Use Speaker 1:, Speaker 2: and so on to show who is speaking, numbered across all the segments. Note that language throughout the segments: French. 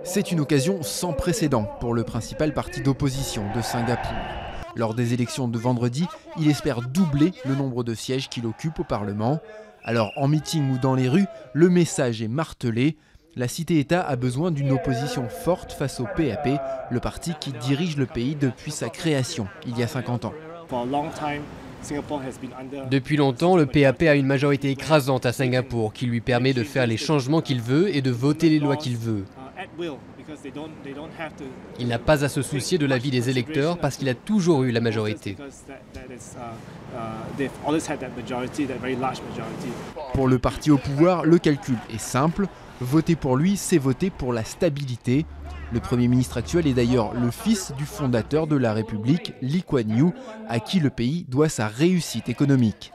Speaker 1: C'est une occasion sans précédent pour le principal parti d'opposition de Singapour. Lors des élections de vendredi, il espère doubler le nombre de sièges qu'il occupe au Parlement. Alors en meeting ou dans les rues, le message est martelé. La cité-État a besoin d'une opposition forte face au PAP, le parti qui dirige le pays depuis sa création, il y a 50 ans.
Speaker 2: Depuis longtemps, le PAP a une majorité écrasante à Singapour qui lui permet de faire les changements qu'il veut et de voter les lois qu'il veut. Il n'a pas à se soucier de l'avis des électeurs parce qu'il a toujours eu la majorité.
Speaker 1: Pour le parti au pouvoir, le calcul est simple. Voter pour lui, c'est voter pour la stabilité. Le Premier ministre actuel est d'ailleurs le fils du fondateur de la République, Lee Kuan Yew, à qui le pays doit sa réussite économique.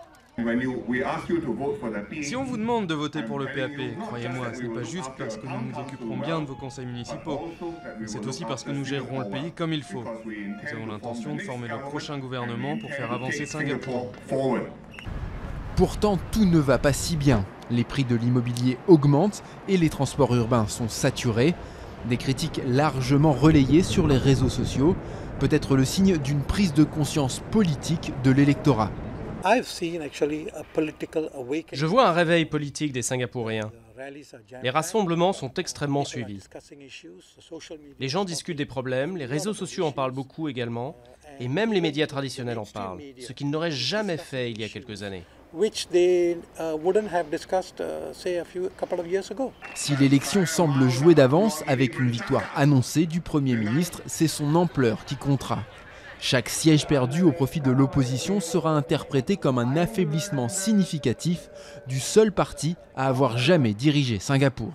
Speaker 3: Si on vous demande de voter pour le PAP, croyez-moi, ce n'est pas juste parce que nous nous occuperons bien de vos conseils municipaux, mais c'est aussi parce que nous gérerons le pays comme il faut. Nous avons l'intention de former le prochain gouvernement pour faire avancer Singapour.
Speaker 1: Pourtant, tout ne va pas si bien. Les prix de l'immobilier augmentent et les transports urbains sont saturés. Des critiques largement relayées sur les réseaux sociaux, peut-être le signe d'une prise de conscience politique de l'électorat.
Speaker 4: Je vois un réveil politique des Singapouriens. Les rassemblements sont extrêmement suivis. Les gens discutent des problèmes, les réseaux sociaux en parlent beaucoup également, et même les médias traditionnels en parlent, ce qu'ils n'auraient jamais fait il y a quelques années.
Speaker 1: Si l'élection semble jouer d'avance avec une victoire annoncée du Premier ministre, c'est son ampleur qui comptera. Chaque siège perdu au profit de l'opposition sera interprété comme un affaiblissement significatif du seul parti à avoir jamais dirigé Singapour.